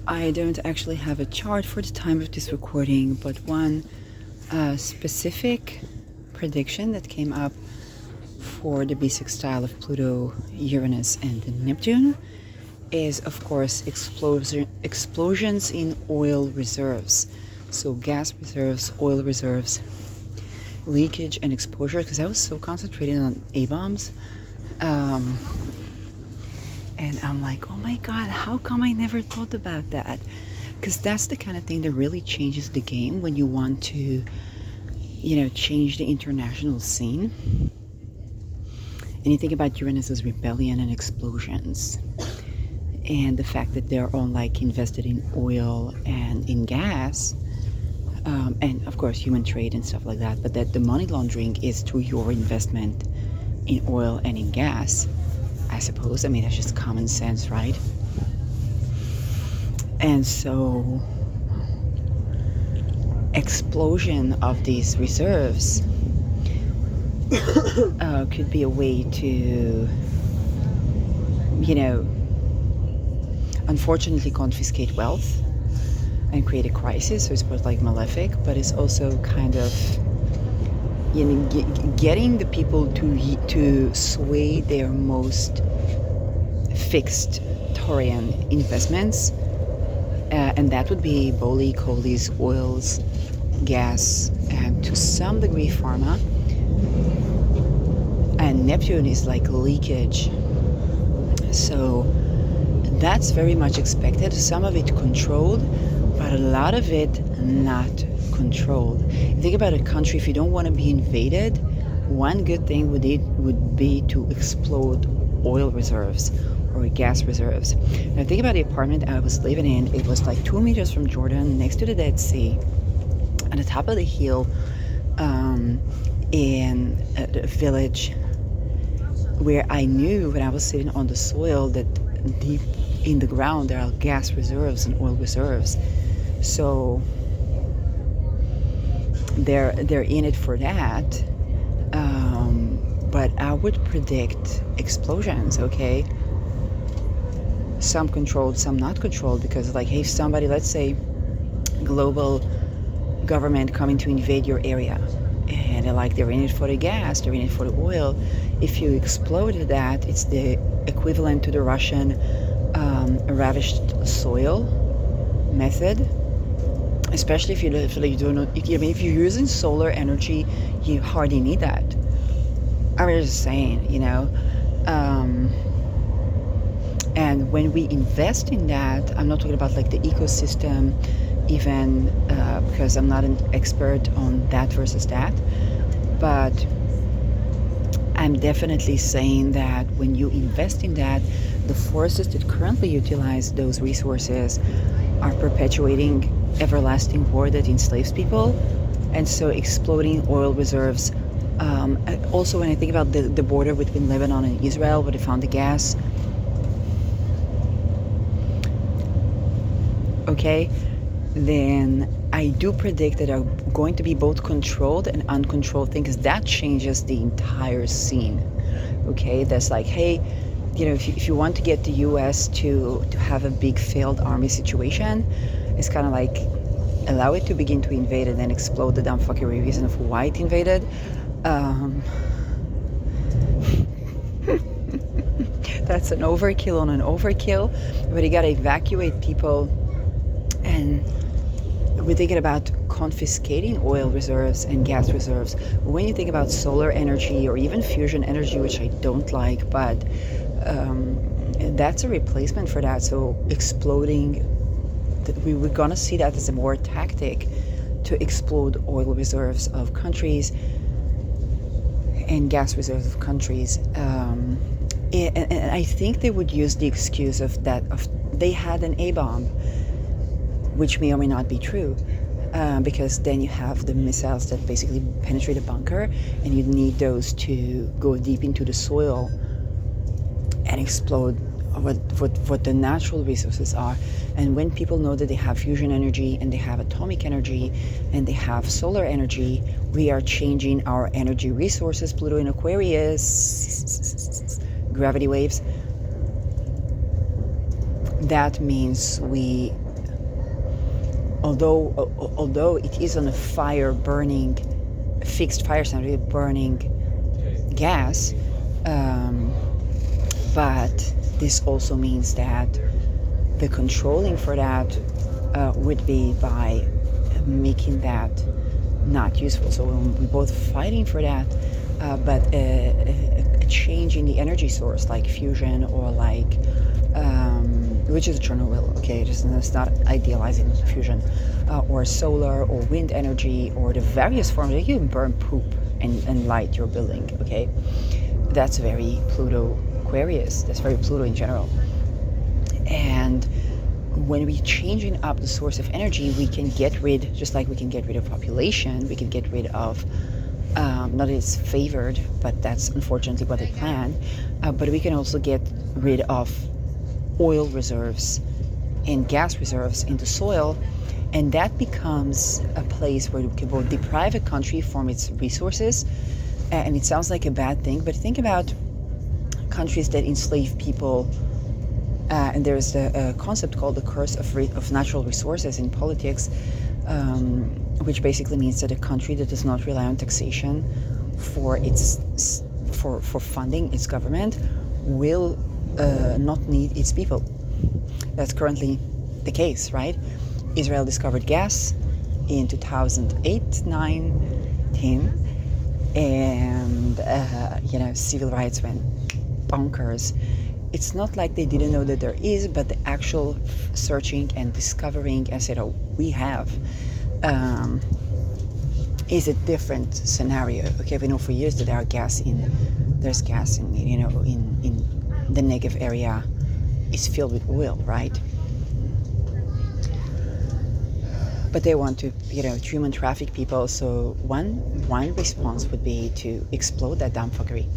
I don't actually have a chart for the time of this recording, but one specific prediction that came up for the bisextile of Pluto, Uranus, and Neptune is, of course, explosions in oil reserves. So gas reserves, oil reserves, leakage and exposure, because I was so concentrated on A-bombs. And I'm like, oh my God, how come I never thought about that? Because that's the kind of thing that really changes the game when you want to, change the international scene. And you think about Uranus's rebellion and explosions, and the fact that they're all like invested in oil and in gas, and of course human trade and stuff like that, but that the money laundering is through your investment in oil and in gas, I suppose. I mean, that's just common sense, right? And so explosion of these reserves could be a way to, unfortunately confiscate wealth and create a crisis. So it's both like malefic, but it's also kind of, getting the people to sway their most fixed Taurian investments, and that would be Boli, coalies, oils, gas, and to some degree pharma. And Neptune is like leakage, so that's very much expected. Some of it controlled, but a lot of it not controlled. Think about a country. If you don't want to be invaded, one good thing would be to explode oil reserves or gas reserves. And I think about the apartment I was living in. It was like 2 meters from Jordan, next to the Dead Sea, at the top of the hill, in a village where I knew when I was sitting on the soil that deep in the ground there are gas reserves and oil reserves. So they're in it for that. But I would predict explosions, okay? Some controlled, some not controlled, because like, hey, somebody, let's say global government coming to invade your area, and they're in it for the gas, they're in it for the oil. If you exploded that, it's the equivalent to the Russian ravished soil method. Especially if if you're using solar energy, you hardly need that. I was just saying, and when we invest in that, I'm not talking about like the ecosystem, even because I'm not an expert on that versus that, but I'm definitely saying that when you invest in that, the forces that currently utilize those resources are perpetuating everlasting war that enslaves people. And so exploding oil reserves. Also, when I think about the border between Lebanon and Israel, where they found the gas, okay, then I do predict that there are going to be both controlled and uncontrolled things, because that changes the entire scene. Okay, that's like, hey, if you want to get the U.S. to have a big failed army situation, it's kind of like allow it to begin to invade and then explode the dumb fucking reason of why it invaded. That's an overkill on an overkill, but you gotta evacuate people. And we're thinking about confiscating oil reserves and gas reserves. When you think about solar energy or even fusion energy, which I don't like, but that's a replacement for that. So exploding, we're gonna see that as a war tactic to explode oil reserves of countries and gas reserves of countries. And I think they would use the excuse of they had an A-bomb, which may or may not be true, because then you have the missiles that basically penetrate a bunker, and you need those to go deep into the soil and explode what the natural resources are. And when people know that they have fusion energy and they have atomic energy and they have solar energy, we are changing our energy resources. Pluto in Aquarius, gravity waves. That means we although it is on a fixed fire center, burning gas, but this also means that the controlling for that would be by making that not useful. So we're both fighting for that, but a change in the energy source, like fusion or like, which is Chernobyl, okay, just it's not idealizing fusion, or solar or wind energy or the various forms that you can burn poop and light your building, okay? That's very Pluto Aquarius, that's very Pluto in general. And when we're changing up the source of energy, we can get rid, just like we can get rid of population, we can get rid of, not that it's favored, but that's unfortunately what they plan, but we can also get rid of oil reserves and gas reserves in the soil, and that becomes a place where we can both deprive a country from its resources, and it sounds like a bad thing, but think about countries that enslave people. And there's a concept called the curse of natural resources in politics, which basically means that a country that does not rely on taxation for funding its government will not need its people. That's currently the case, right? Israel discovered gas in 2008, 9, 10, and civil rights went bonkers. It's not like they didn't know that there is, but the actual searching and discovering and said, oh, we have, is a different scenario. Okay, we know for years that there's gas in the Negev area is filled with oil, right? But they want to, human traffic people. So one response would be to explode that damn fuckery.